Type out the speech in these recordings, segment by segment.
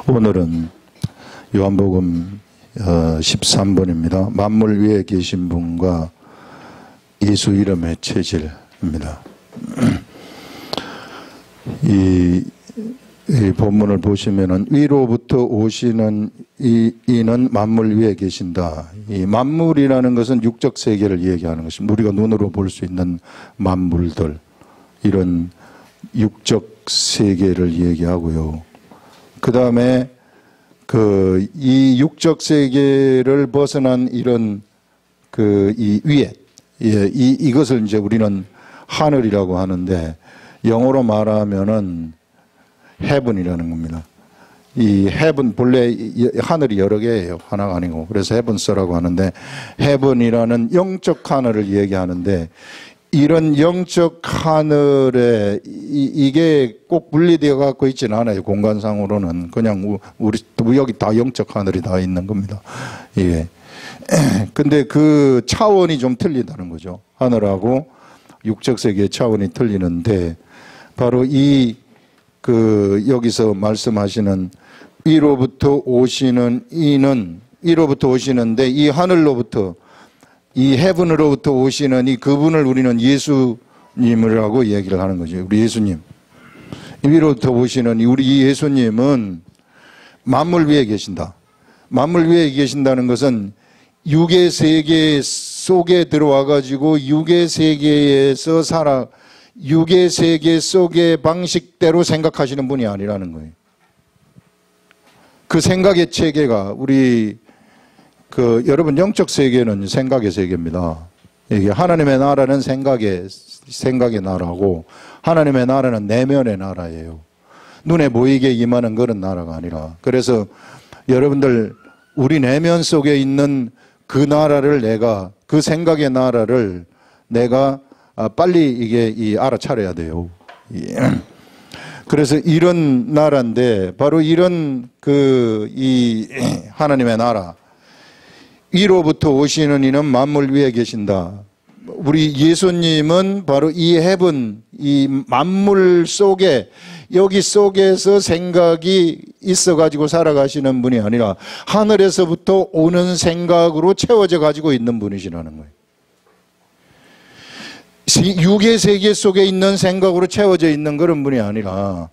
오늘은 요한복음 13번입니다. 만물 위에 계신 분과 예수 이름의 체질입니다. 이 본문을 보시면은 위로부터 오시는 이는 만물 위에 계신다. 이 만물이라는 것은 육적 세계를 얘기하는 것입니다. 우리가 눈으로 볼 수 있는 만물들, 이런 육적 세계를 얘기하고요. 그 다음에 이 육적 세계를 벗어난 이런 이 위에, 이것을 이제 우리는 하늘이라고 하는데, 영어로 말하면은 heaven이라는 겁니다. 이 heaven, 본래 하늘이 여러 개예요. 하나가 아니고. 그래서 heavens라고 하는데, heaven이라는 영적 하늘을 얘기하는데, 이런 영적 하늘에 이게 꼭 분리되어 갖고 있지는 않아요. 공간상으로는 그냥 우리 여기 다 영적 하늘이 다 있는 겁니다. 예. 근데 그 차원이 좀 틀리다는 거죠. 하늘하고 육적 세계의 차원이 틀리는데, 바로 여기서 말씀하시는 위로부터 오시는 이는, 위로부터 오시는데 이 하늘로부터, 이 헤븐으로부터 오시는 이 그분을 우리는 예수님이라고 얘기를 하는 거죠. 우리 예수님. 위로부터 오시는 우리 예수님은 만물 위에 계신다. 만물 위에 계신다는 것은 육의 세계 속에 들어와 가지고 육의 세계에서 육의 세계 속의 방식대로 생각하시는 분이 아니라는 거예요. 그 생각의 체계가 여러분, 영적 세계는 생각의 세계입니다. 이게 하나님의 나라는 생각의 나라고, 하나님의 나라는 내면의 나라예요. 눈에 보이게 임하는 그런 나라가 아니라. 그래서 여러분들, 우리 내면 속에 있는 그 나라를 그 생각의 나라를 내가 빨리 알아차려야 돼요. 그래서 이런 나라인데, 바로 이런 이 하나님의 나라, 위로부터 오시는 이는 만물 위에 계신다. 우리 예수님은 바로 이 헤븐, 이 만물 속에, 여기 속에서 생각이 있어가지고 살아가시는 분이 아니라 하늘에서부터 오는 생각으로 채워져 가지고 있는 분이시라는 거예요. 육의 세계 속에 있는 생각으로 채워져 있는 그런 분이 아니라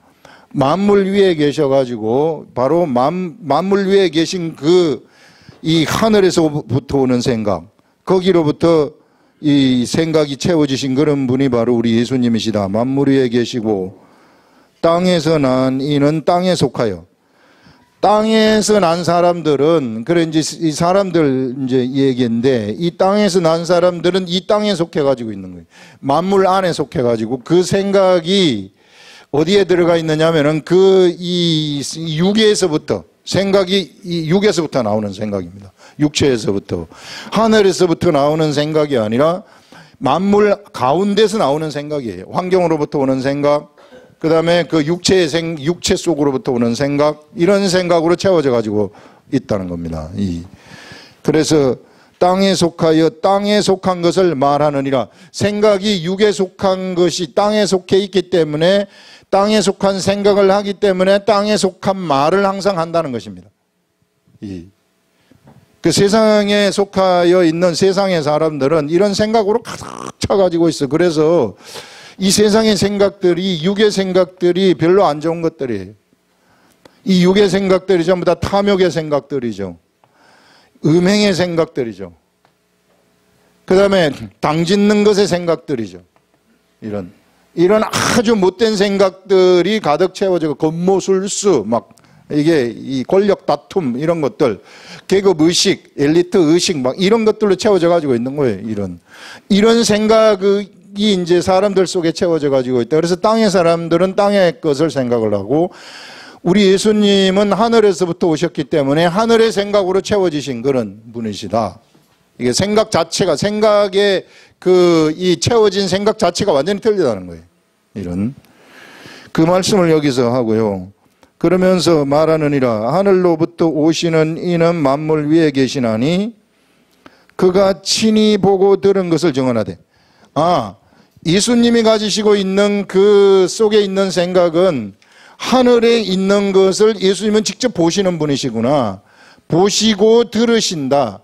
만물 위에 계셔가지고 바로 만물 위에 계신 이 하늘에서부터 오는 생각, 거기로부터 이 생각이 채워지신 그런 분이 바로 우리 예수님이시다. 만물 위에 계시고 땅에서 난 이는 땅에 속하여. 땅에서 난 사람들은, 이 사람들 얘기인데, 이 땅에서 난 사람들은 이 땅에 속해가지고 있는 거예요. 만물 안에 속해가지고 그 생각이 어디에 들어가 있느냐면은 이 육에서부터, 생각이 육에서부터 나오는 생각입니다. 육체에서부터. 하늘에서부터 나오는 생각이 아니라 만물 가운데서 나오는 생각이에요. 환경으로부터 오는 생각, 그 다음에 육체 속으로부터 오는 생각, 이런 생각으로 채워져 가지고 있다는 겁니다. 그래서 땅에 속하여, 땅에 속한 것을 말하느니라. 생각이 육에 속한 것이 땅에 속해 있기 때문에, 땅에 속한 생각을 하기 때문에 땅에 속한 말을 항상 한다는 것입니다. 그 세상에 속하여 있는 세상의 사람들은 이런 생각으로 가득 차가지고 있어. 그래서 이 세상의 생각들이, 육의 생각들이 별로 안 좋은 것들이에요. 이 육의 생각들이 전부 다 탐욕의 생각들이죠. 음행의 생각들이죠. 그 다음에 당짓는 것의 생각들이죠. 이런 아주 못된 생각들이 가득 채워지고, 권모술수, 이 권력 다툼, 이런 것들, 계급 의식, 엘리트 의식, 이런 것들로 채워져 가지고 있는 거예요. 이런 생각이 이제 사람들 속에 채워져 가지고 있다. 그래서 땅의 사람들은 땅의 것을 생각을 하고, 우리 예수님은 하늘에서부터 오셨기 때문에 하늘의 생각으로 채워지신 그런 분이시다. 이게 생각 자체가, 생각의 이 채워진 생각 자체가 완전히 틀리다는 거예요. 그 말씀을 여기서 하고요. 그러면서 말하느니라. 하늘로부터 오시는 이는 만물 위에 계시나니 그가 친히 보고 들은 것을 증언하되. 예수님이 가지시고 있는 그 속에 있는 생각은 하늘에 있는 것을 예수님은 직접 보시는 분이시구나. 보시고 들으신다.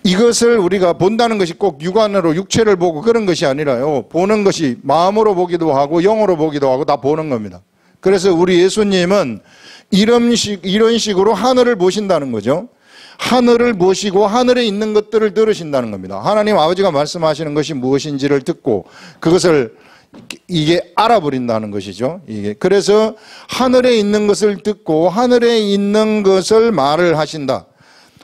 이것을 우리가 본다는 것이 꼭 육안으로 육체를 보고 그런 것이 아니라요. 보는 것이 마음으로 보기도 하고 영으로 보기도 하고 다 보는 겁니다. 그래서 우리 예수님은 이런 식으로 하늘을 보신다는 거죠. 하늘을 보시고 하늘에 있는 것들을 들으신다는 겁니다. 하나님 아버지가 말씀하시는 것이 무엇인지를 듣고 그것을 이게 알아버린다는 것이죠. 이게 그래서 하늘에 있는 것을 듣고 하늘에 있는 것을 말을 하신다.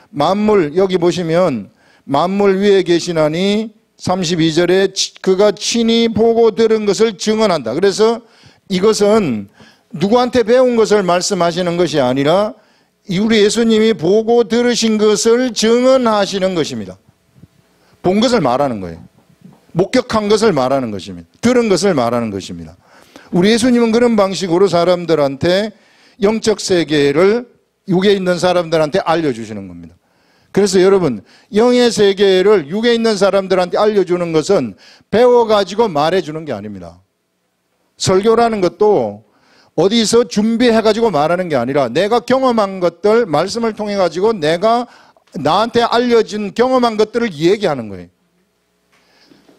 만물 여기 보시면 만물 위에 계시나니 32절에 그가 친히 보고 들은 것을 증언한다. 그래서 이것은 누구한테 배운 것을 말씀하시는 것이 아니라 우리 예수님이 보고 들으신 것을 증언하시는 것입니다. 본 것을 말하는 거예요. 목격한 것을 말하는 것입니다. 들은 것을 말하는 것입니다. 우리 예수님은 그런 방식으로 사람들한테 영적 세계를 육에 있는 사람들한테 알려주시는 겁니다. 그래서 여러분 영의 세계를 육에 있는 사람들한테 알려주는 것은 배워가지고 말해주는 게 아닙니다. 설교라는 것도 어디서 준비해가지고 말하는 게 아니라 내가 경험한 것들 말씀을 통해가지고 내가 나한테 알려진 경험한 것들을 얘기하는 거예요.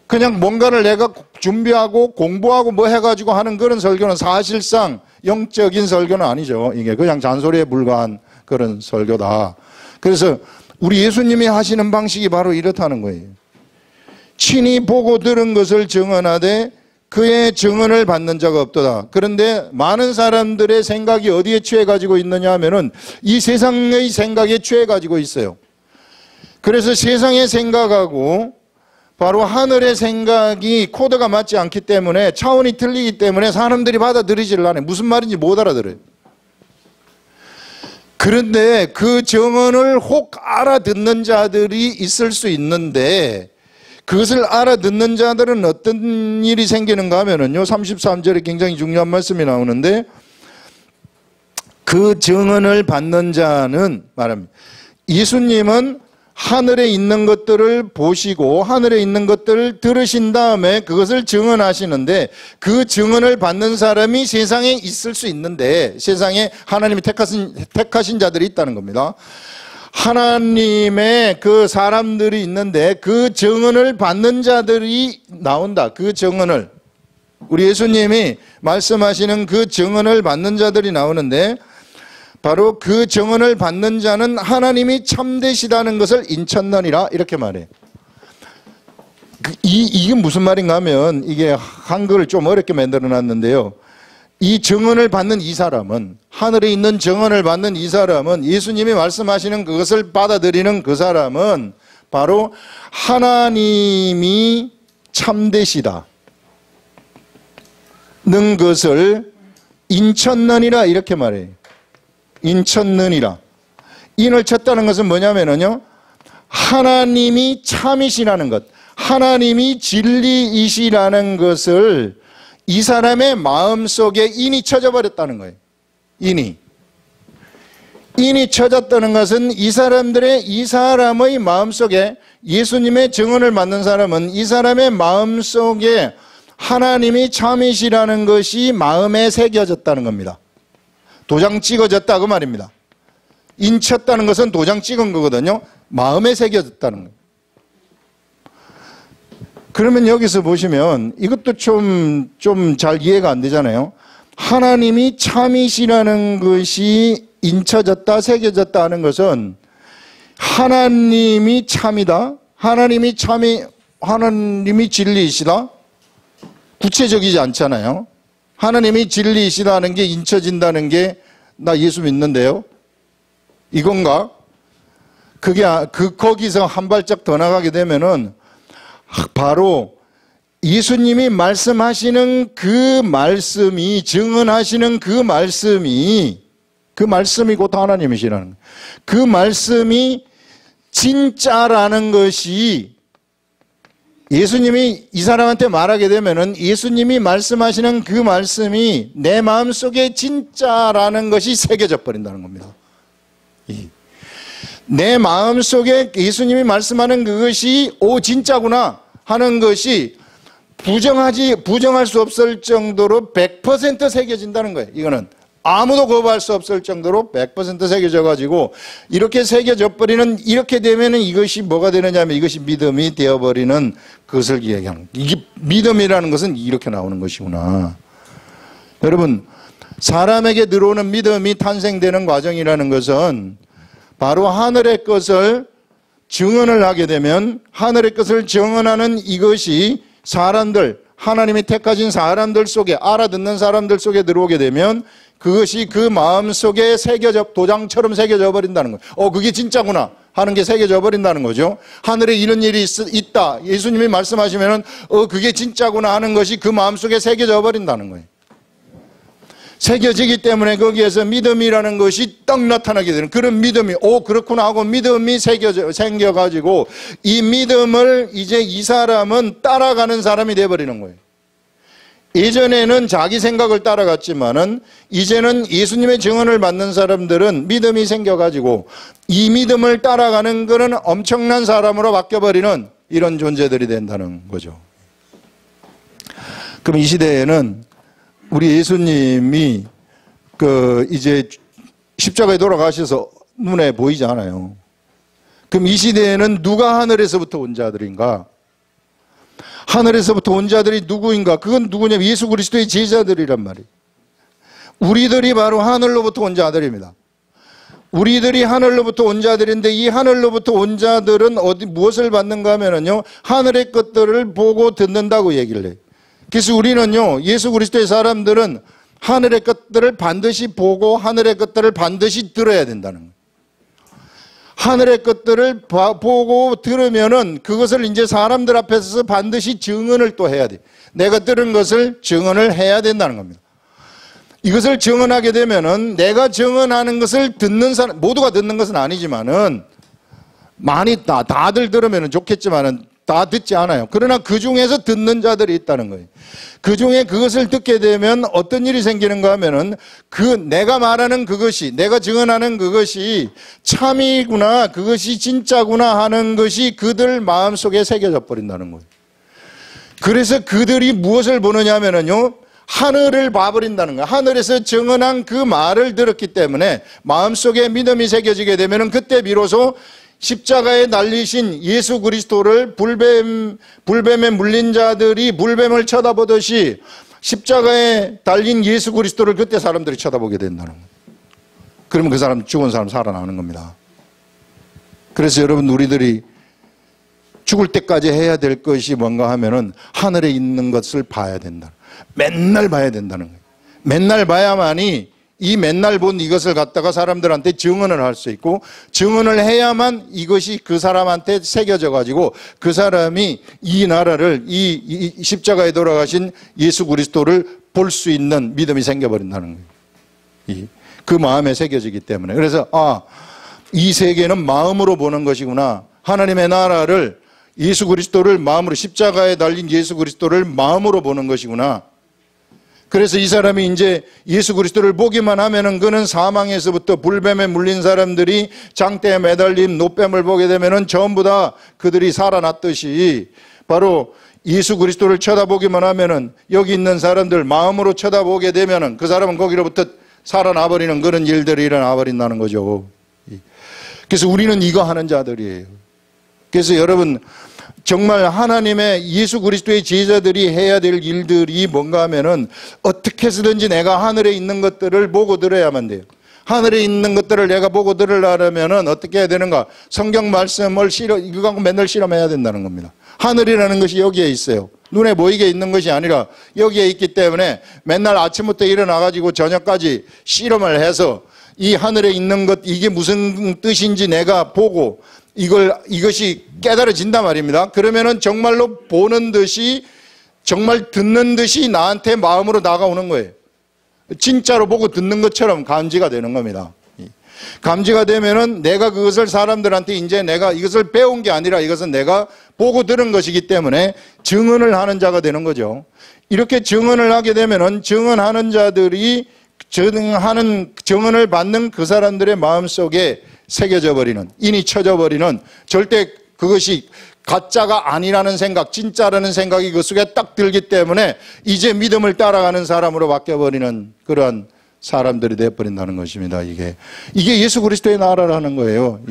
그냥 뭔가를 내가 준비하고 공부하고 뭐 해가지고 하는 그런 설교는 사실상 영적인 설교는 아니죠. 이게 그냥 잔소리에 불과한 그런 설교다. 그래서 우리 예수님이 하시는 방식이 바로 이렇다는 거예요. 친히 보고 들은 것을 증언하되 그의 증언을 받는 자가 없도다. 그런데 많은 사람들의 생각이 어디에 취해 가지고 있느냐 하면은 이 세상의 생각에 취해 가지고 있어요. 그래서 세상의 생각하고 바로 하늘의 생각이 코드가 맞지 않기 때문에 차원이 틀리기 때문에 사람들이 받아들이지를 않아요. 무슨 말인지 못 알아들어요. 그런데 그 증언을 혹 알아듣는 자들이 있을 수 있는데 그것을 알아듣는 자들은 어떤 일이 생기는가 하면은요, 33절에 굉장히 중요한 말씀이 나오는데 그 증언을 받는 자는 말합니다. 예수님은 하늘에 있는 것들을 보시고 하늘에 있는 것들을 들으신 다음에 그것을 증언하시는데 그 증언을 받는 사람이 세상에 있을 수 있는데 세상에 하나님이 택하신 자들이 있다는 겁니다. 하나님의 그 사람들이 있는데 그 증언을 받는 자들이 나온다. 그 증언을 우리 예수님이 말씀하시는 그 증언을 받는 자들이 나오는데 바로 그 증언을 받는 자는 하나님이 참되시다는 것을 인쳤느니라 이렇게 말해요. 이게 무슨 말인가 하면 이게 한글을 좀 어렵게 만들어 놨는데요. 이 증언을 받는 이 사람은 하늘에 있는 증언을 받는 이 사람은 예수님이 말씀하시는 그것을 받아들이는 그 사람은 바로 하나님이 참되시다 는 것을 인쳤느니라 이렇게 말해요. 인쳤느니라. 인을 쳤다는 것은 뭐냐면요, 하나님이 참이시라는 것, 하나님이 진리이시라는 것을 이 사람의 마음속에 인이 쳐져 버렸다는 거예요. 인이 쳐졌다는 것은 이 사람의 마음속에 예수님의 증언을 받는 사람은 이 사람의 마음속에 하나님이 참이시라는 것이 마음에 새겨졌다는 겁니다. 도장 찍어졌다 그 말입니다. 인쳤다는 것은 도장 찍은 거거든요. 마음에 새겨졌다는 거예요. 그러면 여기서 보시면 이것도 좀 잘 이해가 안 되잖아요. 하나님이 참이시라는 것이 인쳐졌다, 새겨졌다 하는 것은 하나님이 참이다, 하나님이 진리이시다, 구체적이지 않잖아요. 하나님이 진리이시다는 게 인쳐진다는 게 나 예수 믿는데요, 이건가? 거기서 한 발짝 더 나가게 되면은 바로 예수님이 말씀하시는 그 말씀이, 증언하시는 그 말씀이 곧 하나님이시라는 거예요. 그 말씀이 진짜라는 것이 예수님이 이 사람한테 말하게 되면은 예수님이 말씀하시는 그 말씀이 내 마음속에 진짜라는 것이 새겨져 버린다는 겁니다. 내 마음속에 예수님이 말씀하는 그것이 진짜구나 하는 것이 부정할 수 없을 정도로 100% 새겨진다는 거예요. 이거는 아무도 거부할 수 없을 정도로 100% 새겨져 가지고 이렇게 새겨져 버리는, 이렇게 되면은 이것이 뭐가 되느냐면 이것이 믿음이 되어 버리는 것을 이야기하는, 이게 믿음이라는 것은 이렇게 나오는 것이구나. 여러분, 사람에게 들어오는 믿음이 탄생되는 과정이라는 것은 바로 하늘의 것을 증언을 하게 되면, 하늘의 것을 증언하는 이것이 사람들, 하나님이 택하신 사람들 속에, 알아듣는 사람들 속에 들어오게 되면 그것이 그 마음 속에 도장처럼 새겨져 버린다는 거예요. 그게 진짜구나 하는 게 새겨져 버린다는 거죠. 하늘에 이런 일이 있다, 예수님이 말씀하시면은 그게 진짜구나 하는 것이 그 마음 속에 새겨져 버린다는 거예요. 새겨지기 때문에 거기에서 믿음이라는 것이 딱 나타나게 되는, 그런 믿음이 그렇구나 하고 믿음이 생겨가지고 이 믿음을 이제 이 사람은 따라가는 사람이 돼버리는 거예요. 예전에는 자기 생각을 따라갔지만은 이제는 예수님의 증언을 받는 사람들은 믿음이 생겨가지고 이 믿음을 따라가는 것은 엄청난 사람으로 바뀌어버리는 이런 존재들이 된다는 거죠. 그럼 이 시대에는 우리 예수님이 이제 십자가에 돌아가셔서 눈에 보이지 않아요. 그럼 이 시대에는 누가 하늘에서부터 온 자들인가? 하늘에서부터 온 자들이 누구인가? 그건 누구냐면 예수 그리스도의 제자들이란 말이에요. 우리들이 바로 하늘로부터 온 자들입니다. 우리들이 하늘로부터 온 자들인데 이 하늘로부터 온 자들은 무엇을 받는가 하면은요, 하늘의 것들을 보고 듣는다고 얘기를 해요. 그래서 우리는요, 예수 그리스도의 사람들은 하늘의 것들을 반드시 보고 하늘의 것들을 반드시 들어야 된다는 거예요. 하늘의 것들을 보고 들으면은 그것을 이제 사람들 앞에서 반드시 증언을 또 해야 돼. 내가 들은 것을 증언을 해야 된다는 겁니다. 이것을 증언하게 되면은 내가 증언하는 것을 듣는 사람, 모두가 듣는 것은 아니지만은 많이 다들 들으면은 좋겠지만은 다 듣지 않아요. 그러나 그 중에서 듣는 자들이 있다는 거예요. 그 중에 그것을 듣게 되면 어떤 일이 생기는가 하면은 내가 말하는 그것이, 내가 증언하는 그것이 참이구나, 그것이 진짜구나 하는 것이 그들 마음속에 새겨져 버린다는 거예요. 그래서 그들이 무엇을 보느냐 하면은요, 하늘을 봐버린다는 거예요. 하늘에서 증언한 그 말을 들었기 때문에 마음속에 믿음이 새겨지게 되면은 그때 비로소 십자가에 달리신 예수 그리스도를 불뱀에 물린 자들이 물뱀을 쳐다보듯이 십자가에 달린 예수 그리스도를 그때 사람들이 쳐다보게 된다는 거예요. 그러면 그 사람, 죽은 사람 살아나는 겁니다. 그래서 여러분, 우리들이 죽을 때까지 해야 될 것이 뭔가 하면은 하늘에 있는 것을 봐야 된다. 맨날 봐야 된다는 거예요. 맨날 봐야만이 이 맨날 본 이것을 갖다가 사람들한테 증언을 할 수 있고, 증언을 해야만 이것이 그 사람한테 새겨져 가지고 그 사람이 이 나라를, 이 십자가에 돌아가신 예수 그리스도를 볼 수 있는 믿음이 생겨버린다는 거예요. 그 마음에 새겨지기 때문에. 그래서 이 세계는 마음으로 보는 것이구나. 하나님의 나라를, 예수 그리스도를 마음으로, 십자가에 달린 예수 그리스도를 마음으로 보는 것이구나. 그래서 이 사람이 이제 예수 그리스도를 보기만 하면은 그는 사망에서부터 불뱀에 물린 사람들이 장대에 매달린 노뱀을 보게 되면은 전부 다 그들이 살아났듯이 바로 예수 그리스도를 쳐다보기만 하면은 여기 있는 사람들 마음으로 쳐다보게 되면은 그 사람은 거기로부터 살아나 버리는 그런 일들이 일어나 버린다는 거죠. 그래서 우리는 이거 하는 자들이에요. 그래서 여러분, 정말 하나님의 예수 그리스도의 제자들이 해야 될 일들이 뭔가 하면은 어떻게 해서든지 내가 하늘에 있는 것들을 보고 들어야만 돼요. 하늘에 있는 것들을 내가 보고 들으려면은 어떻게 해야 되는가? 성경 말씀을 이거 갖고 맨날 실험해야 된다는 겁니다. 하늘이라는 것이 여기에 있어요. 눈에 보이게 있는 것이 아니라 여기에 있기 때문에 맨날 아침부터 일어나가지고 저녁까지 실험을 해서 이 하늘에 있는 것, 이게 무슨 뜻인지 내가 보고 이것이 깨달아진단 말입니다. 그러면은 정말로 보는 듯이, 정말 듣는 듯이 나한테 마음으로 다가오는 거예요. 진짜로 보고 듣는 것처럼 감지가 되는 겁니다. 감지가 되면은 내가 그것을 사람들한테 이제 내가 이것을 배운 게 아니라 이것은 내가 보고 들은 것이기 때문에 증언을 하는 자가 되는 거죠. 이렇게 증언을 하게 되면은 증언하는 자들이 증언을 받는 그 사람들의 마음속에 새겨져 버리는, 인이 쳐져 버리는, 절대 그것이 가짜가 아니라는 생각, 진짜라는 생각이 그 속에 딱 들기 때문에 이제 믿음을 따라가는 사람으로 바뀌어버리는 그러한 사람들이 되어버린다는 것입니다. 이게 예수 그리스도의 나라라는 거예요.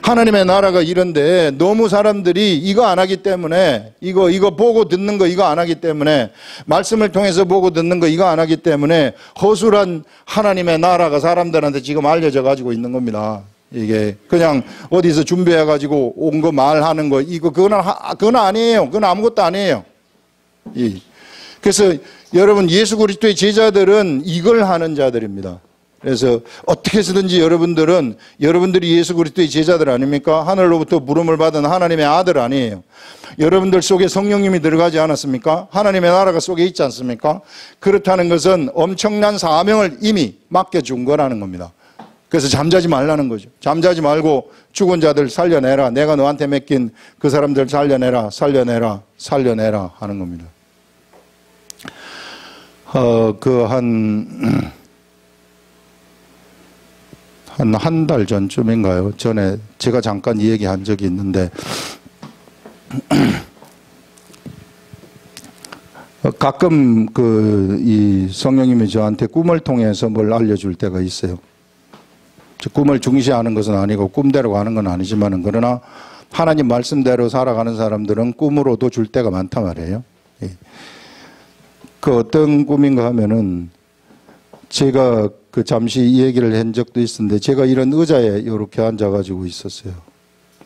하나님의 나라가 이런데 너무 사람들이 이거 안 하기 때문에 이거 보고 듣는 거 이거 안 하기 때문에 말씀을 통해서 보고 듣는 거 이거 안 하기 때문에 허술한 하나님의 나라가 사람들한테 지금 알려져 가지고 있는 겁니다. 이게 그냥 어디서 준비해 가지고 온 거 말하는 거 그건 아니에요. 그건 아무것도 아니에요. 그래서 여러분 예수 그리스도의 제자들은 이걸 하는 자들입니다. 그래서 어떻게 해서든지 여러분들이 예수 그리스도의 제자들 아닙니까? 하늘로부터 부름을 받은 하나님의 아들 아니에요. 여러분들 속에 성령님이 들어가지 않았습니까? 하나님의 나라가 속에 있지 않습니까? 그렇다는 것은 엄청난 사명을 이미 맡겨준 거라는 겁니다. 그래서 잠자지 말라는 거죠. 잠자지 말고 죽은 자들 살려내라. 내가 너한테 맡긴 그 사람들 살려내라 하는 겁니다. 한 달 전쯤인가요? 전에 제가 잠깐 이 얘기 한 적이 있는데, 가끔 이 성령님이 저한테 꿈을 통해서 뭘 알려줄 때가 있어요. 꿈을 중시하는 것은 아니고 꿈대로 가는 건 아니지만은 그러나 하나님 말씀대로 살아가는 사람들은 꿈으로도 줄 때가 많단 말이에요. 그 어떤 꿈인가 하면은 제가 잠시 이 얘기를 한 적도 있었는데 제가 이런 의자에 이렇게 앉아가지고 있었어요.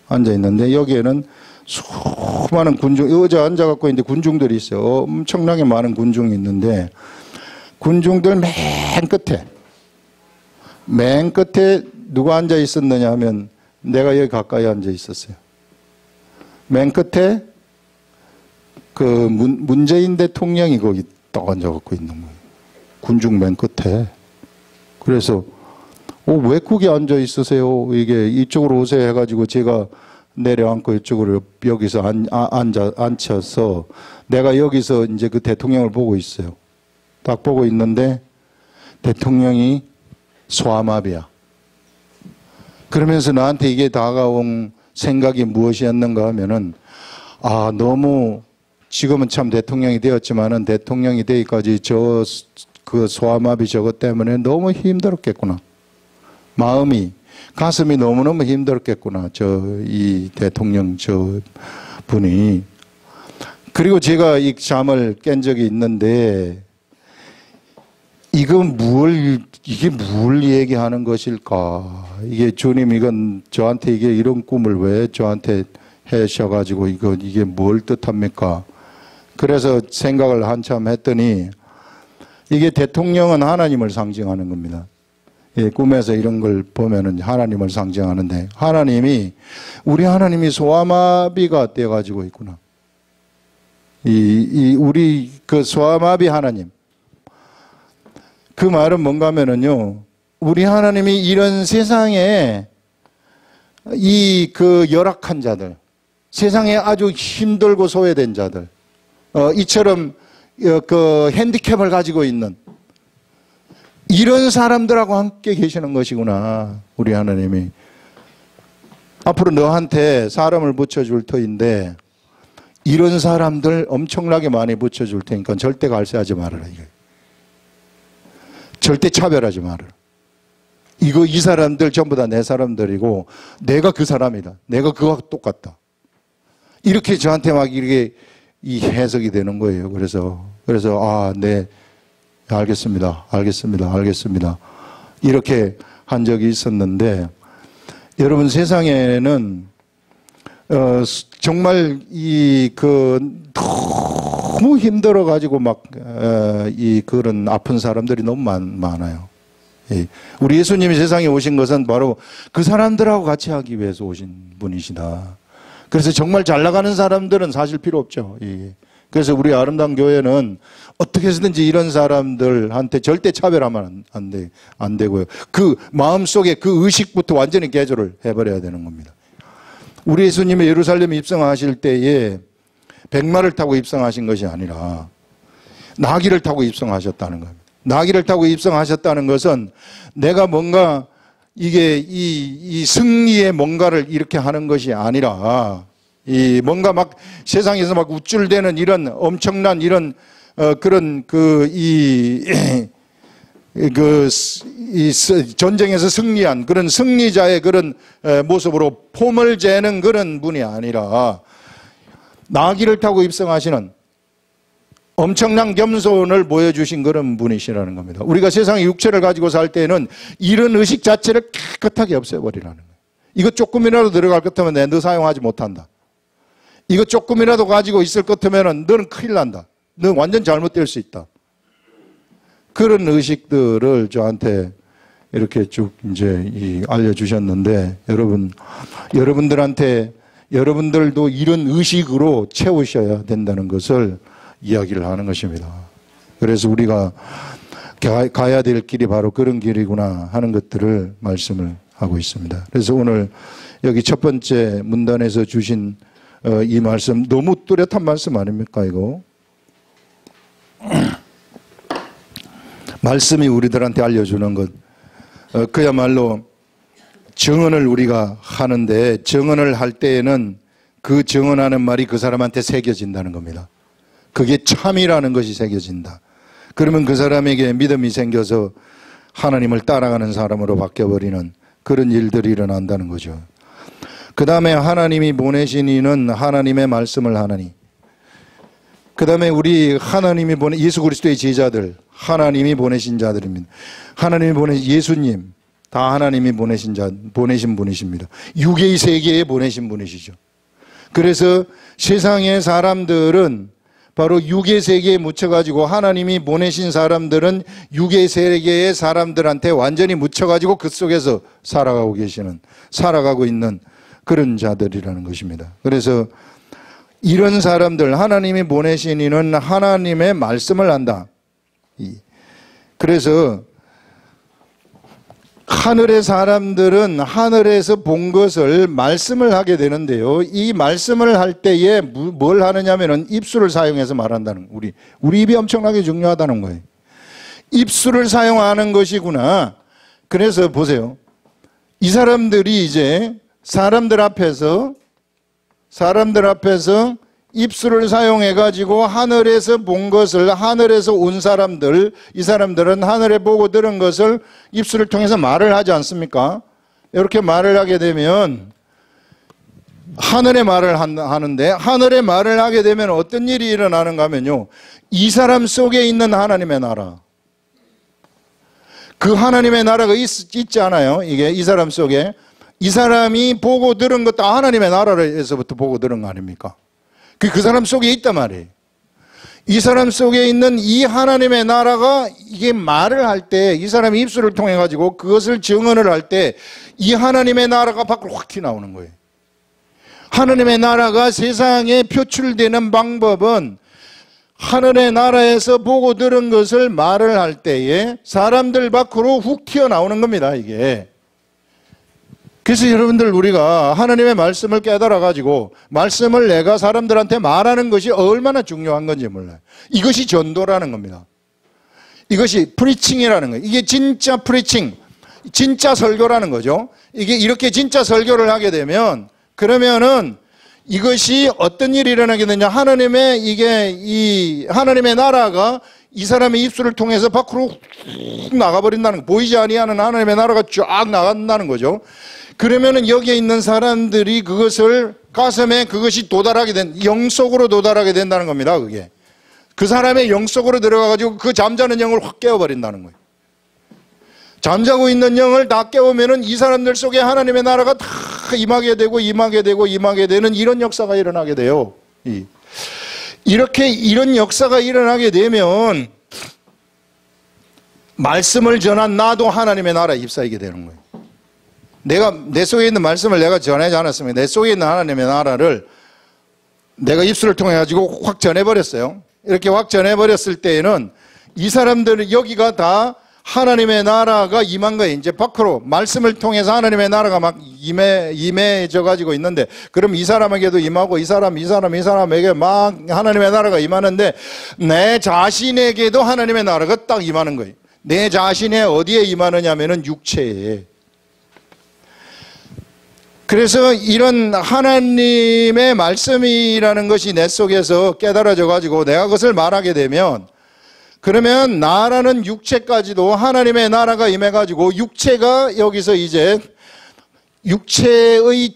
앉아있는데 여기에는 수많은 의자 앉아갖고 있는데 군중들이 있어요. 엄청나게 많은 군중이 있는데 군중들 맨 끝에 누가 앉아 있었느냐 하면 내가 여기 가까이 앉아 있었어요. 맨 끝에 문재인 대통령이 거기 딱 앉아갖고 있는 거예요. 군중 맨 끝에. 그래서 왜 거기 앉아 있으세요? 이게 이쪽으로 오세요 해가지고 제가 내려앉고 이쪽으로 여기서 앉혀서 내가 여기서 이제 그 대통령을 보고 있어요. 딱 보고 있는데 대통령이 소아마비야. 그러면서 나한테 이게 다가온 생각이 무엇이었는가 하면은 너무 지금은 참 대통령이 되었지만은 대통령이 되기까지 그 소아마비 저것 때문에 너무 힘들었겠구나. 가슴이 너무너무 힘들었겠구나. 이 대통령 분이. 그리고 제가 이 잠을 깬 적이 있는데 이게 뭘 얘기하는 것일까? 이게 주님 이건 저한테 이런 꿈을 왜 저한테 하셔가지고 이게 뭘 뜻합니까? 그래서 생각을 한참 했더니 이게 대통령은 하나님을 상징하는 겁니다. 꿈에서 이런 걸 보면은 하나님을 상징하는데 우리 하나님이 소아마비가 되어가지고 있구나. 우리 그 소아마비 하나님. 그 말은 뭔가 하면은요, 우리 하나님이 이런 세상에 열악한 자들, 세상에 아주 힘들고 소외된 자들, 이처럼 핸디캡을 가지고 있는 이런 사람들하고 함께 계시는 것이구나. 우리 하나님이 앞으로 너한테 사람을 붙여줄 터인데 이런 사람들 엄청나게 많이 붙여줄 테니까 절대 갈세하지 말아라. 절대 차별하지 말아라. 이 사람들 전부 다 내 사람들이고 내가 그 사람이다. 내가 그와 똑같다. 이렇게 저한테 막 이렇게 이 해석이 되는 거예요. 그래서 네, 알겠습니다. 이렇게 한 적이 있었는데 여러분 세상에는 정말 너무 힘들어 가지고 그런 아픈 사람들이 너무 많아요. 우리 예수님이 세상에 오신 것은 바로 그 사람들하고 같이 하기 위해서 오신 분이시다. 그래서 정말 잘 나가는 사람들은 사실 필요 없죠. 그래서 우리 아름다운 교회는 어떻게 해서든지 이런 사람들한테 절대 차별하면 안 되고요. 그 마음속에 그 의식부터 완전히 개조를 해버려야 되는 겁니다. 우리 예수님이 예루살렘에 입성하실 때에 백마를 타고 입성하신 것이 아니라 나귀를 타고 입성하셨다는 겁니다. 나귀를 타고 입성하셨다는 것은 내가 뭔가 이게 이 승리의 뭔가를 이렇게 하는 것이 아니라 이 뭔가 막 세상에서 막 우쭐대는 이런 엄청난 이런 그런 전쟁에서 승리한 그런 승리자의 그런 모습으로 폼을 재는 그런 분이 아니라 나귀를 타고 입성하시는 엄청난 겸손을 보여주신 그런 분이시라는 겁니다. 우리가 세상의 육체를 가지고 살 때는 이런 의식 자체를 깨끗하게 없애버리라는 거예요. 이거 조금이라도 들어갈 것 같으면 너 사용하지 못한다. 이거 조금이라도 가지고 있을 것 같으면 너는 큰일 난다. 너 완전 잘못될 수 있다. 그런 의식들을 저한테 이렇게 쭉 이제 알려주셨는데 여러분들도 이런 의식으로 채우셔야 된다는 것을 이야기를 하는 것입니다. 그래서 우리가 가야 될 길이 바로 그런 길이구나 하는 것들을 말씀을 하고 있습니다. 그래서 오늘 여기 첫 번째 문단에서 주신 이 말씀 너무 뚜렷한 말씀 아닙니까 이거? 말씀이 우리들한테 알려주는 것 그야말로 증언을 우리가 하는데 증언을 할 때에는 그 증언하는 말이 그 사람한테 새겨진다는 겁니다. 그게 참이라는 것이 새겨진다. 그러면 그 사람에게 믿음이 생겨서 하나님을 따라가는 사람으로 바뀌어버리는 그런 일들이 일어난다는 거죠. 그 다음에 하나님이 보내신 이는 하나님의 말씀을 하나니. 그 다음에 우리 하나님이 보내 예수 그리스도의 제자들 하나님이 보내신 자들입니다. 하나님이 보내신 예수님 다 하나님이 보내신 분이십니다. 육의 세계에 보내신 분이시죠. 그래서 세상의 사람들은 바로 육의 세계에 묻혀가지고 하나님이 보내신 사람들은 육의 세계의 사람들한테 완전히 묻혀가지고 그 속에서 살아가고 있는 그런 자들이라는 것입니다. 그래서 이런 사람들 하나님이 보내신 이는 하나님의 말씀을 한다. 그래서 하늘의 사람들은 하늘에서 본 것을 말씀을 하게 되는데요. 이 말씀을 할 때에 뭘 하느냐면은 입술을 사용해서 말한다는 거예요. 우리 입이 엄청나게 중요하다는 거예요. 입술을 사용하는 것이구나. 그래서 보세요. 이 사람들이 이제 사람들 앞에서 입술을 사용해가지고 하늘에서 본 것을 하늘에서 온 사람들 이 사람들은 하늘에 보고 들은 것을 입술을 통해서 말을 하지 않습니까? 이렇게 말을 하게 되면 하늘의 말을 하는데 하늘의 말을 하게 되면 어떤 일이 일어나는가 하면요. 이 사람 속에 있는 하나님의 나라 그 하나님의 나라가 있지 않아요? 이게 이 사람 속에 이 사람이 보고 들은 것도 하나님의 나라에서부터 보고 들은 거 아닙니까? 그 사람 속에 있단 말이에요. 이 사람 속에 있는 이 하나님의 나라가 이게 말을 할 때 이 사람이 입술을 통해 가지고 그것을 증언을 할 때 이 하나님의 나라가 밖으로 확 튀어나오는 거예요. 하나님의 나라가 세상에 표출되는 방법은 하늘의 나라에서 보고 들은 것을 말을 할 때에 사람들 밖으로 훅 튀어나오는 겁니다. 이게. 그래서 여러분들 우리가 하나님의 말씀을 깨달아 가지고 말씀을 내가 사람들한테 말하는 것이 얼마나 중요한 건지 몰라요. 이것이 전도라는 겁니다. 이것이 프리칭이라는 거예요. 이게 진짜 프리칭, 진짜 설교라는 거죠. 이게 이렇게 진짜 설교를 하게 되면 그러면은 이것이 어떤 일이 일어나게 되냐 하나님의 이 하나님의 나라가 이 사람의 입술을 통해서 밖으로 훅 나가버린다는 거. 보이지 아니하는 하나님의 나라가 쫙 나간다는 거죠. 그러면은 여기에 있는 사람들이 그것을 가슴에 그것이 영속으로 도달하게 된다는 겁니다. 그게. 그 사람의 영속으로 들어가가지고 그 잠자는 영을 확 깨워버린다는 거예요. 잠자고 있는 영을 다 깨우면은 이 사람들 속에 하나님의 나라가 다 임하게 되는 이런 역사가 일어나게 돼요. 이렇게 이런 역사가 일어나게 되면 말씀을 전한 나도 하나님의 나라에 입사하게 되는 거예요. 내 속에 있는 말씀을 내가 전하지 않았으면 내 속에 있는 하나님의 나라를 내가 입술을 통해 가지고 확 전해버렸어요. 이렇게 확 전해버렸을 때에는 이 사람들은 여기가 다 하나님의 나라가 임한 거예요. 이제 밖으로 말씀을 통해서 하나님의 나라가 막 임해져 가지고 있는데 그럼 이 사람에게도 임하고 이 사람에게 막 하나님의 나라가 임하는데 내 자신에게도 하나님의 나라가 딱 임하는 거예요. 내 자신에 어디에 임하느냐면은 육체에. 그래서 이런 하나님의 말씀이라는 것이 내 속에서 깨달아져 가지고 내가 그것을 말하게 되면, 그러면 나라는 육체까지도 하나님의 나라가 임해 가지고 육체가 여기서 이제 육체의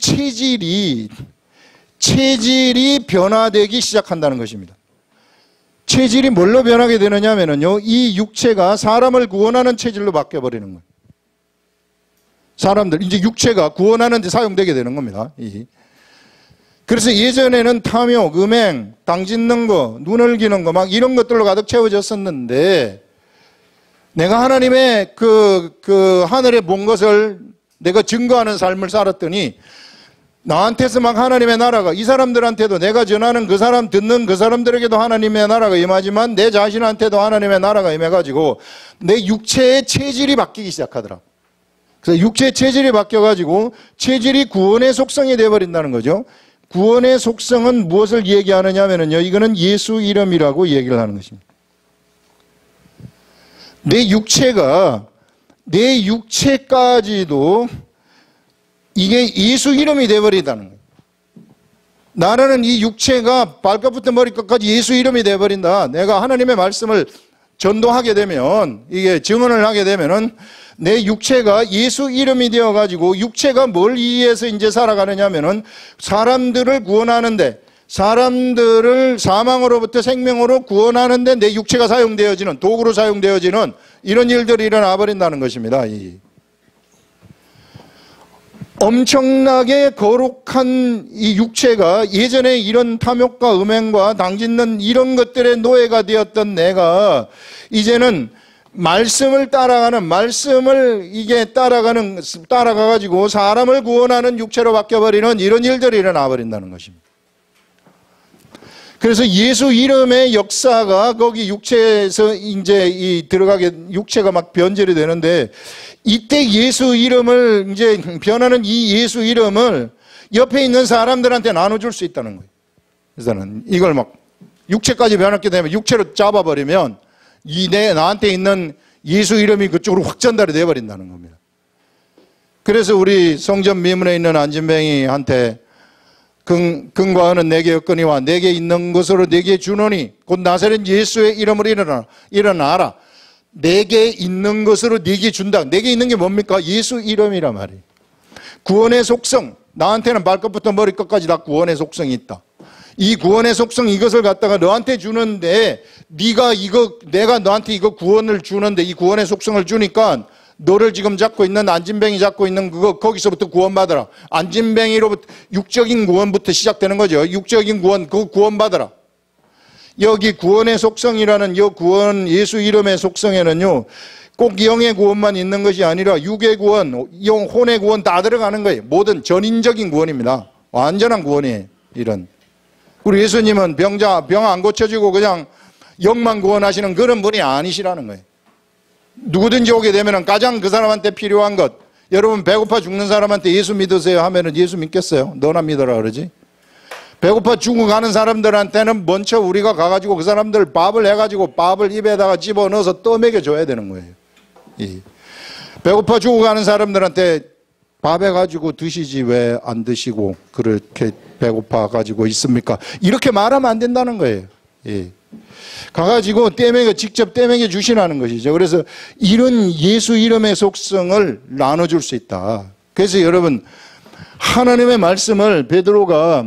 체질이 변화되기 시작한다는 것입니다. 체질이 뭘로 변하게 되느냐 하면요, 이 육체가 사람을 구원하는 체질로 바뀌어버리는 거예요. 사람들, 이제 육체가 구원하는 데 사용되게 되는 겁니다. 그래서 예전에는 탐욕, 음행, 당짓는 거, 눈을 기는 거, 막 이런 것들로 가득 채워졌었는데, 내가 하나님의 하늘에 본 것을 내가 증거하는 삶을 살았더니, 나한테서 막 하나님의 나라가, 이 사람들한테도 내가 전하는 그 사람, 듣는 그 사람들에게도 하나님의 나라가 임하지만 내 자신한테도 하나님의 나라가 임해가지고 내 육체의 체질이 바뀌기 시작하더라. 그래서 육체의 체질이 바뀌어가지고 체질이 구원의 속성이 되어버린다는 거죠. 구원의 속성은 무엇을 얘기하느냐 하면요, 이거는 예수 이름이라고 얘기를 하는 것입니다. 내 육체까지도 이게 예수 이름이 되어버린다는 거예요. 나라는 이 육체가 발끝부터 머리끝까지 예수 이름이 되어버린다. 내가 하나님의 말씀을 전도하게 되면, 이게 증언을 하게 되면은 내 육체가 예수 이름이 되어가지고, 육체가 뭘 위해서 이제 살아가느냐 하면은 사람들을 구원하는데, 사람들을 사망으로부터 생명으로 구원하는데 내 육체가 사용되어지는, 도구로 사용되어지는 이런 일들이 일어나 버린다는 것입니다. 엄청나게 거룩한 이 육체가 예전에 이런 탐욕과 음행과 당짓는 이런 것들의 노예가 되었던 내가 이제는 말씀을 따라가가지고 사람을 구원하는 육체로 바뀌어버리는 이런 일들이 일어나 버린다는 것입니다. 그래서 예수 이름의 역사가 거기 육체에서 이제 들어가게, 육체가 막 변절이 되는데, 이때 예수 이름을 이제 변하는 이 예수 이름을 옆에 있는 사람들한테 나눠줄 수 있다는 거예요. 그래서는 이걸 막 육체까지 변하게 되면, 육체로 잡아버리면 나한테 있는 예수 이름이 그쪽으로 확 전달이 되어버린다는 겁니다. 그래서 우리 성전 미문에 있는 안진뱅이한테 금과 은은 내게 없거니와 내게 있는 것으로 내게 주노니 곧 나사렛 예수의 이름으로 일어나라. 내게 있는 것으로 내게 준다. 내게 있는 게 뭡니까? 예수 이름이란 말이에요. 구원의 속성, 나한테는 발끝부터 머리끝까지 다 구원의 속성이 있다. 이 구원의 속성, 이것을 갖다가 너한테 주는데, 내가 너한테 이거 구원을 주는데, 이 구원의 속성을 주니까 너를 지금 잡고 있는 안진뱅이 잡고 있는 그거, 거기서부터 구원받아라. 안진뱅이로부터 육적인 구원부터 시작되는 거죠. 육적인 구원, 그거 구원받아라. 여기 구원의 속성이라는 이 구원, 예수 이름의 속성에는요, 꼭 영의 구원만 있는 것이 아니라 육의 구원, 영, 혼의 구원 다 들어가는 거예요. 모든 전인적인 구원입니다. 완전한 구원이에요. 이런. 우리 예수님은 병 안 고쳐지고 그냥 영만 구원하시는 그런 분이 아니시라는 거예요. 누구든지 오게 되면 가장 그 사람한테 필요한 것, 여러분 배고파 죽는 사람한테 예수 믿으세요 하면은 예수 믿겠어요? 너나 믿어라 그러지? 배고파 죽어가는 사람들한테는 먼저 우리가 가가지고 그 사람들 밥을 해가지고 밥을 입에다가 집어넣어서 떠먹여 줘야 되는 거예요. 배고파 죽어가는 사람들한테 밥 해가지고 드시지 왜 안 드시고 그렇게 배고파 가지고 있습니까? 이렇게 말하면 안 된다는 거예요. 가가지고 직접 떼먹여 주시라는 것이죠. 그래서 이런 예수 이름의 속성을 나눠줄 수 있다. 그래서 여러분, 하나님의 말씀을 베드로가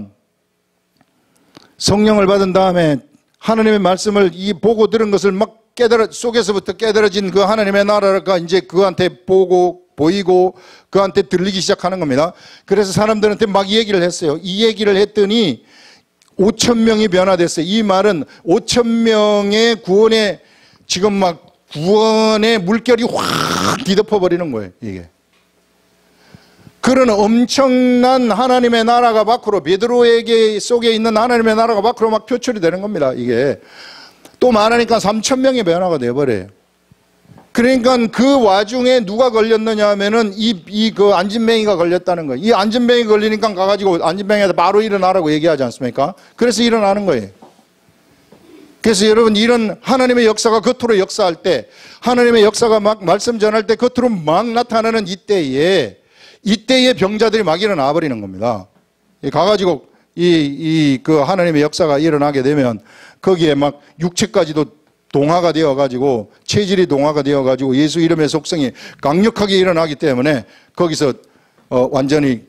성령을 받은 다음에 하나님의 말씀을 보고 들은 것을 막 속에서부터 깨달아진 그 하나님의 나라가 이제 그한테 보이고 그한테 들리기 시작하는 겁니다. 그래서 사람들한테 막 얘기를 했어요. 이 얘기를 했더니 5,000명이 변화됐어요. 이 말은 5,000명의 구원에 지금 막 구원의 물결이 확 뒤덮어 버리는 거예요. 이게. 그런 엄청난 하나님의 나라가 밖으로, 베드로에게 속에 있는 하나님의 나라가 밖으로 막 표출이 되는 겁니다. 이게 또 말하니까 3,000명의 변화가 되어버려요. 그러니까 그 와중에 누가 걸렸느냐 하면은 그 안진뱅이가 걸렸다는 거예요. 이 안진뱅이 걸리니까 가가지고 안진뱅이한테 바로 일어나라고 얘기하지 않습니까? 그래서 일어나는 거예요. 그래서 여러분, 이런 하나님의 역사가 겉으로 역사할 때, 하나님의 역사가 막 말씀 전할 때 겉으로 막 나타나는 이때에 이때의 병자들이 막 일어나 버리는 겁니다. 가가지고 그 하나님의 역사가 일어나게 되면 거기에 막 육체까지도 동화가 되어가지고 체질이 동화가 되어가지고 예수 이름의 속성이 강력하게 일어나기 때문에 거기서 완전히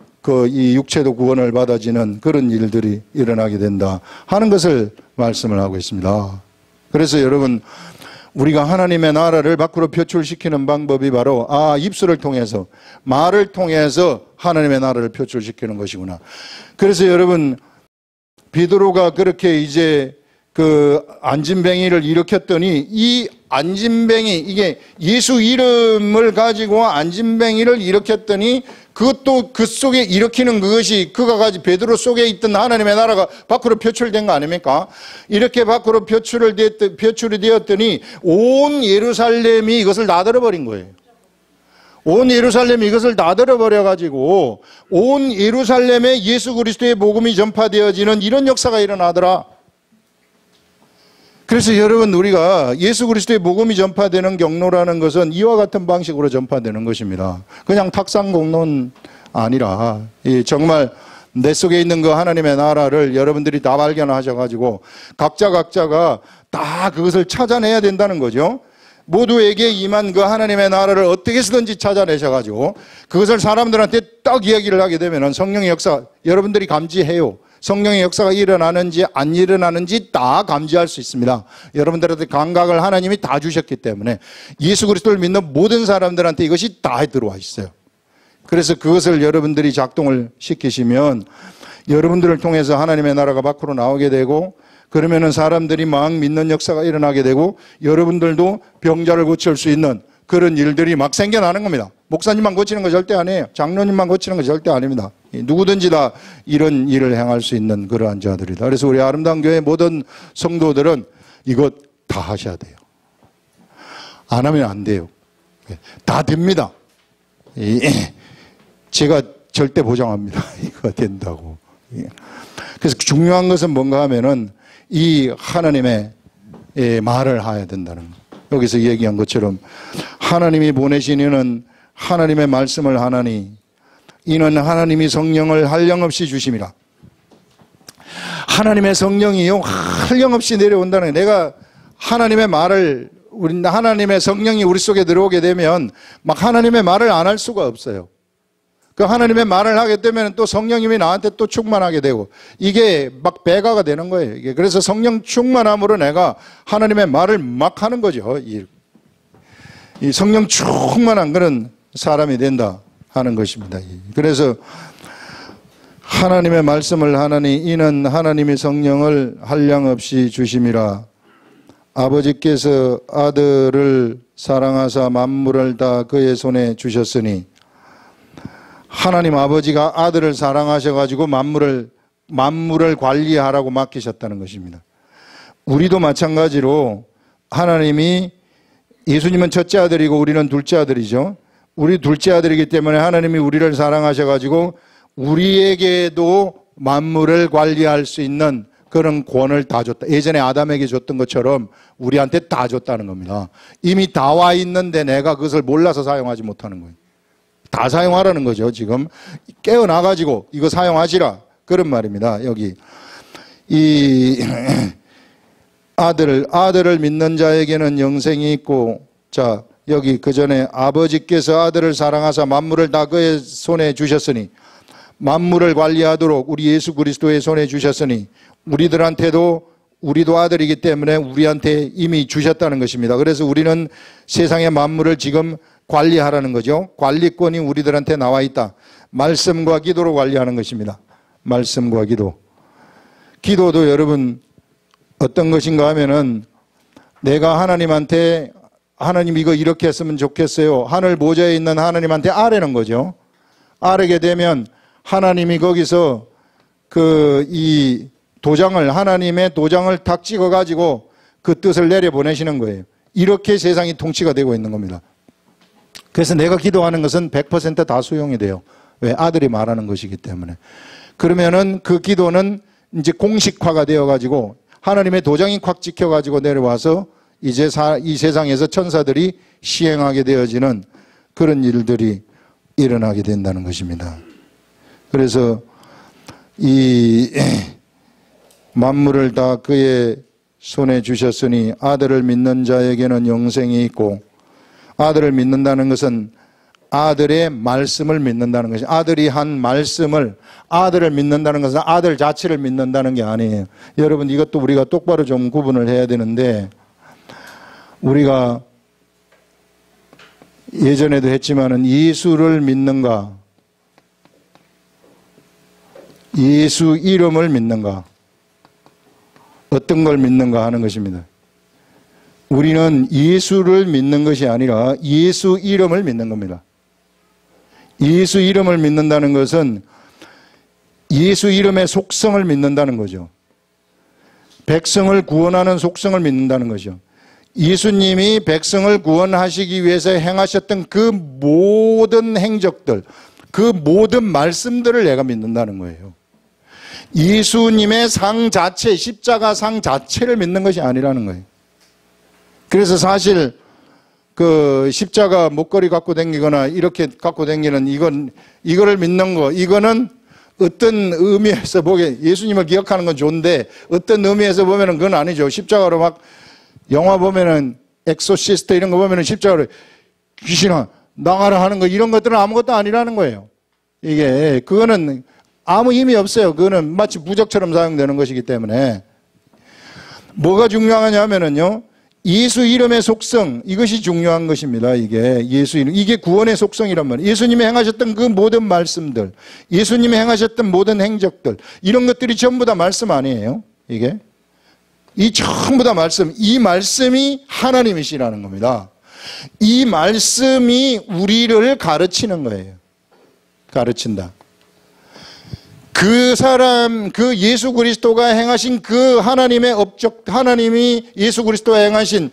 이 육체도 구원을 받아지는 그런 일들이 일어나게 된다 하는 것을 말씀을 하고 있습니다. 그래서 여러분, 우리가 하나님의 나라를 밖으로 표출시키는 방법이 바로 입술을 통해서, 말을 통해서 하나님의 나라를 표출시키는 것이구나. 그래서 여러분, 베드로가 그렇게 이제 안진뱅이를 일으켰더니 이 안진뱅이, 이게 예수 이름을 가지고 안진뱅이를 일으켰더니 그것도 그 속에 일으키는 그것이 그가 가지고 베드로 속에 있던 하나님의 나라가 밖으로 표출된 거 아닙니까? 이렇게 밖으로 표출이 되었더니 온 예루살렘이 이것을 나들어버린 거예요. 온 예루살렘이 이것을 나들어버려가지고 온 예루살렘에 예수 그리스도의 복음이 전파되어지는 이런 역사가 일어나더라. 그래서 여러분, 우리가 예수 그리스도의 복음이 전파되는 경로라는 것은 이와 같은 방식으로 전파되는 것입니다. 그냥 탁상공론 아니라 정말 내 속에 있는 그 하나님의 나라를 여러분들이 다 발견하셔가지고 각자가 다 그것을 찾아내야 된다는 거죠. 모두에게 임한 그 하나님의 나라를 어떻게 해서든지 찾아내셔가지고 그것을 사람들한테 딱 이야기를 하게 되면 성령의 역사 여러분들이 감지해요. 성령의 역사가 일어나는지 안 일어나는지 다 감지할 수 있습니다. 여러분들한테 감각을 하나님이 다 주셨기 때문에 예수 그리스도를 믿는 모든 사람들한테 이것이 다 들어와 있어요. 그래서 그것을 여러분들이 작동을 시키시면 여러분들을 통해서 하나님의 나라가 밖으로 나오게 되고, 그러면은 사람들이 막 믿는 역사가 일어나게 되고 여러분들도 병자를 고칠 수 있는 그런 일들이 막 생겨나는 겁니다. 목사님만 고치는 거 절대 아니에요. 장로님만 고치는 거 절대 아닙니다. 누구든지 다 이런 일을 행할 수 있는 그러한 자들이다. 그래서 우리 아름다운 교회 모든 성도들은 이것 다 하셔야 돼요. 안 하면 안 돼요. 다 됩니다. 제가 절대 보장합니다. 이거 된다고. 그래서 중요한 것은 뭔가 하면은 이 하나님의 말을 해야 된다는 거. 여기서 얘기한 것처럼 하나님이 보내신 이는 하나님의 말씀을 하나니 이는 하나님이 성령을 한량없이 주심이라. 하나님의 성령이요 한량없이 내려온다는 거예요. 내가 하나님의 말을, 하나님의 성령이 우리 속에 들어오게 되면 막 하나님의 말을 안 할 수가 없어요. 그 하나님의 말을 하게 되면 또 성령님이 나한테 또 충만하게 되고 이게 막 배가가 되는 거예요. 이게 그래서 성령 충만함으로 내가 하나님의 말을 막 하는 거죠. 이 성령 충만한 그런 사람이 된다 하는 것입니다. 그래서 하나님의 말씀을 하나니 이는 하나님이 성령을 한량없이 주심이라. 아버지께서 아들을 사랑하사 만물을 다 그의 손에 주셨으니, 하나님 아버지가 아들을 사랑하셔가지고 만물을 관리하라고 맡기셨다는 것입니다. 우리도 마찬가지로 하나님이, 예수님은 첫째 아들이고 우리는 둘째 아들이죠. 우리 둘째 아들이기 때문에 하나님이 우리를 사랑하셔가지고 우리에게도 만물을 관리할 수 있는 그런 권을 다 줬다. 예전에 아담에게 줬던 것처럼 우리한테 다 줬다는 겁니다. 이미 다 와 있는데 내가 그것을 몰라서 사용하지 못하는 거예요. 다 사용하라는 거죠. 지금 깨어나가지고 이거 사용하시라 그런 말입니다. 여기 이 아들을 믿는 자에게는 영생이 있고, 자 여기 그 전에 아버지께서 아들을 사랑하사 만물을 다 그의 손에 주셨으니, 만물을 관리하도록 우리 예수 그리스도의 손에 주셨으니 우리도 아들이기 때문에 우리한테 이미 주셨다는 것입니다. 그래서 우리는 세상의 만물을 지금 관리하라는 거죠. 관리권이 우리들한테 나와 있다. 말씀과 기도로 관리하는 것입니다. 말씀과 기도. 기도도 여러분 어떤 것인가 하면은 내가 하나님한테 하나님 이거 이렇게 했으면 좋겠어요. 하늘 보좌에 있는 하나님한테 아뢰는 거죠. 아뢰게 되면 하나님이 거기서 이 도장을, 하나님의 도장을 탁 찍어 가지고 그 뜻을 내려보내시는 거예요. 이렇게 세상이 통치가 되고 있는 겁니다. 그래서 내가 기도하는 것은 100% 다 수용이 돼요. 왜? 아들이 말하는 것이기 때문에. 그러면은 그 기도는 이제 공식화가 되어 가지고 하나님의 도장이 콱 찍혀 가지고 내려와서 이제 이 세상에서 천사들이 시행하게 되어지는 그런 일들이 일어나게 된다는 것입니다. 그래서 이 만물을 다 그의 손에 주셨으니 아들을 믿는 자에게는 영생이 있고, 아들을 믿는다는 것은 아들의 말씀을 믿는다는 것이, 아들이 한 말씀을, 아들을 믿는다는 것은 아들 자체를 믿는다는 게 아니에요. 여러분, 이것도 우리가 똑바로 좀 구분을 해야 되는데, 우리가 예전에도 했지만은 예수를 믿는가, 예수 이름을 믿는가, 어떤 걸 믿는가 하는 것입니다. 우리는 예수를 믿는 것이 아니라 예수 이름을 믿는 겁니다. 예수 이름을 믿는다는 것은 예수 이름의 속성을 믿는다는 거죠. 백성을 구원하는 속성을 믿는다는 거죠. 예수님이 백성을 구원하시기 위해서 행하셨던 그 모든 행적들, 그 모든 말씀들을 내가 믿는다는 거예요. 예수님의 상 자체, 십자가 상 자체를 믿는 것이 아니라는 거예요. 그래서 사실 그 십자가 목걸이 갖고 다니거나 이렇게 갖고 다니는 이거를 믿는 거, 이거는 어떤 의미에서 보게, 예수님을 기억하는 건 좋은데 어떤 의미에서 보면은 그건 아니죠. 십자가로 막 영화 보면은 엑소시스트 이런 거 보면은 십자가로 귀신아 나가라 하는 거, 이런 것들은 아무것도 아니라는 거예요. 이게 그거는 아무 힘이 없어요. 그거는 마치 부적처럼 사용되는 것이기 때문에. 뭐가 중요하냐면은요, 예수 이름의 속성, 이것이 중요한 것입니다. 이게 예수 이름, 이게 구원의 속성이란 말이에요. 예수님이 행하셨던 그 모든 말씀들, 예수님이 행하셨던 모든 행적들, 이런 것들이 전부 다 말씀 아니에요. 이게 이 전부 다 말씀, 이 말씀이 하나님이시라는 겁니다. 이 말씀이 우리를 가르치는 거예요. 가르친다. 그 사람, 그 예수 그리스도가 행하신 그 하나님의 업적, 하나님이 예수 그리스도가 행하신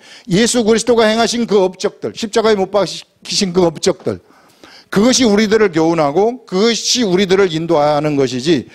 그 업적들, 십자가에 못 박히신 그 업적들, 그것이 우리들을 교훈하고 그것이 우리들을 인도하는 것이지,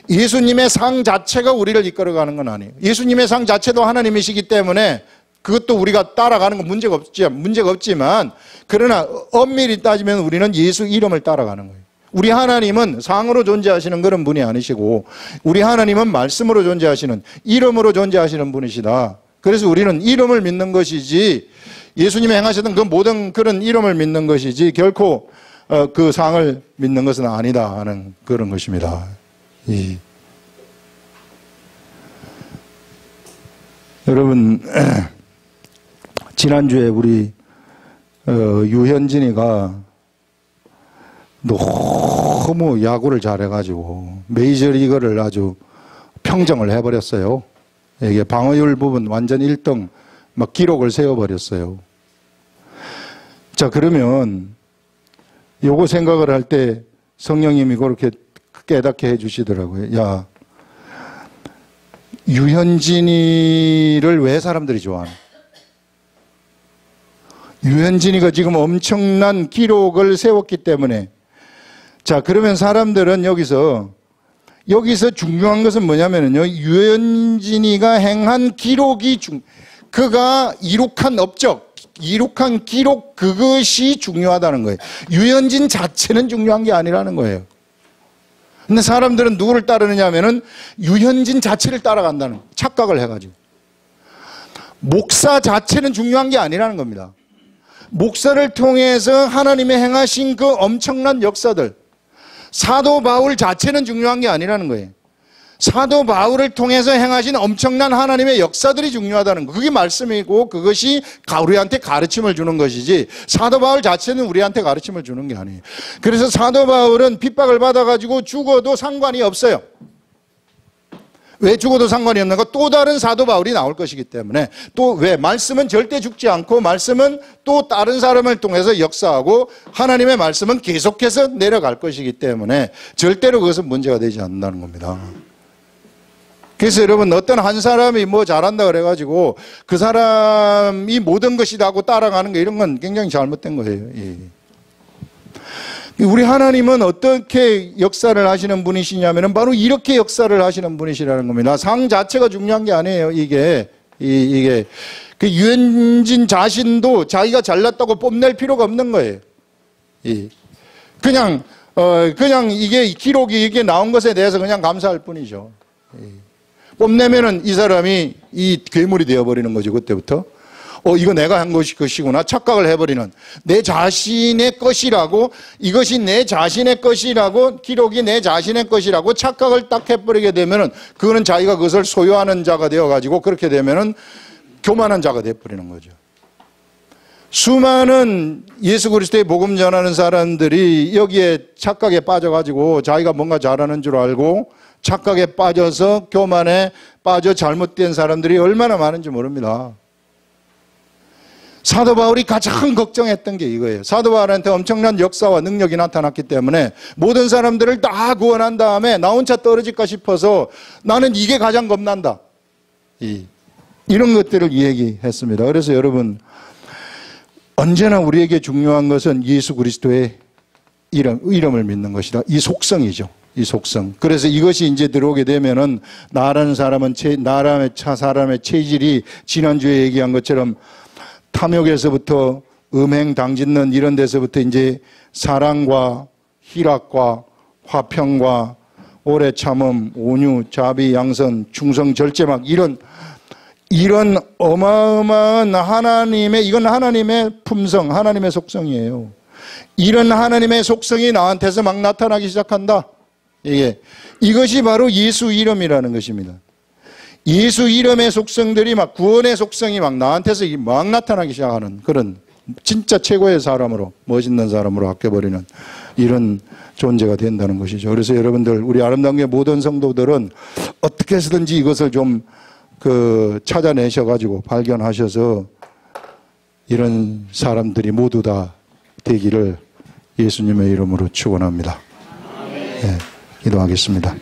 예수님의 상 자체가 우리를 이끌어가는 건 아니에요. 예수님의 상 자체도 하나님이시기 때문에 그것도 우리가 따라가는 건 문제가 없지만, 그러나 엄밀히 따지면 우리는 예수 이름을 따라가는 거예요. 우리 하나님은 상으로 존재하시는 그런 분이 아니시고, 우리 하나님은 말씀으로 존재하시는, 이름으로 존재하시는 분이시다. 그래서 우리는 이름을 믿는 것이지, 예수님이 행하셨던 그 모든 그런 이름을 믿는 것이지 결코 그 상을 믿는 것은 아니다 하는 그런 것입니다. 여러분, 지난주에 우리 유현진이가 너무 야구를 잘해가지고 메이저리그를 아주 평정을 해버렸어요. 이게 방어율 부분 완전 1등 막 기록을 세워버렸어요. 자, 그러면 요거 생각을 할 때 성령님이 그렇게 깨닫게 해주시더라고요. 야, 유현진이를 왜 사람들이 좋아하나? 유현진이가 지금 엄청난 기록을 세웠기 때문에. 자, 그러면 사람들은 여기서 중요한 것은 뭐냐면요, 유현진이가 행한 기록이 그가 이룩한 업적, 이룩한 기록, 그것이 중요하다는 거예요. 유현진 자체는 중요한 게 아니라는 거예요. 근데 사람들은 누구를 따르느냐 하면은 유현진 자체를 따라간다는 착각을 해가지고. 목사 자체는 중요한 게 아니라는 겁니다. 목사를 통해서 하나님의 행하신 그 엄청난 역사들, 사도 바울 자체는 중요한 게 아니라는 거예요. 사도 바울을 통해서 행하신 엄청난 하나님의 역사들이 중요하다는 거. 그게 말씀이고 그것이 우리한테 가르침을 주는 것이지, 사도 바울 자체는 우리한테 가르침을 주는 게 아니에요. 그래서 사도 바울은 핍박을 받아가지고 죽어도 상관이 없어요. 왜 죽어도 상관이 없는가? 또 다른 사도 바울이 나올 것이기 때문에. 또 왜? 말씀은 절대 죽지 않고, 말씀은 또 다른 사람을 통해서 역사하고, 하나님의 말씀은 계속해서 내려갈 것이기 때문에 절대로 그것은 문제가 되지 않는다는 겁니다. 그래서 여러분, 어떤 한 사람이 뭐 잘한다 그래가지고 그 사람이 모든 것이다 하고 따라가는 거, 이런 건 굉장히 잘못된 거예요. 예. 우리 하나님은 어떻게 역사를 하시는 분이시냐면 바로 이렇게 역사를 하시는 분이시라는 겁니다. 상 자체가 중요한 게 아니에요. 이게 그 유현진 자신도 자기가 잘났다고 뽐낼 필요가 없는 거예요. 그냥 이게 기록이 이게 나온 것에 대해서 그냥 감사할 뿐이죠. 뽐내면은 이 사람이 이 괴물이 되어버리는 거죠. 그때부터. 이거 내가 한 것이구나. 착각을 해버리는. 내 자신의 것이라고, 이것이 내 자신의 것이라고, 기록이 내 자신의 것이라고 착각을 딱 해버리게 되면은, 그거는 자기가 그것을 소유하는 자가 되어가지고, 그렇게 되면은 교만한 자가 되어버리는 거죠. 수많은 예수 그리스도의 복음 전하는 사람들이 여기에 착각에 빠져가지고, 자기가 뭔가 잘하는 줄 알고, 착각에 빠져서 교만에 빠져 잘못된 사람들이 얼마나 많은지 모릅니다. 사도 바울이 가장 걱정했던 게 이거예요. 사도 바울한테 엄청난 역사와 능력이 나타났기 때문에 모든 사람들을 다 구원한 다음에 나 혼자 떨어질까 싶어서 나는 이게 가장 겁난다. 이런 것들을 얘기했습니다. 그래서 여러분, 언제나 우리에게 중요한 것은 예수 그리스도의 이름을 믿는 것이다. 이 속성이죠. 이 속성. 그래서 이것이 이제 들어오게 되면은 나라는 사람은 사람의 체질이 지난주에 얘기한 것처럼 탐욕에서부터 음행 당짓는 이런 데서부터 이제 사랑과 희락과 화평과 오래 참음, 온유, 자비, 양선, 충성, 절제 막 이런 어마어마한 이건 하나님의 품성, 하나님의 속성이에요. 이런 하나님의 속성이 나한테서 막 나타나기 시작한다. 이것이 바로 예수 이름이라는 것입니다. 예수 이름의 속성들이 막 구원의 속성이 막 나한테서 막 나타나기 시작하는 그런 진짜 최고의 사람으로, 멋있는 사람으로 바뀌어버리는 이런 존재가 된다는 것이죠. 그래서 여러분들, 우리 아름다운 게 모든 성도들은 어떻게 해서든지 이것을 좀 찾아내셔가지고 발견하셔서 이런 사람들이 모두 다 되기를 예수님의 이름으로 축원합니다. 네, 기도하겠습니다.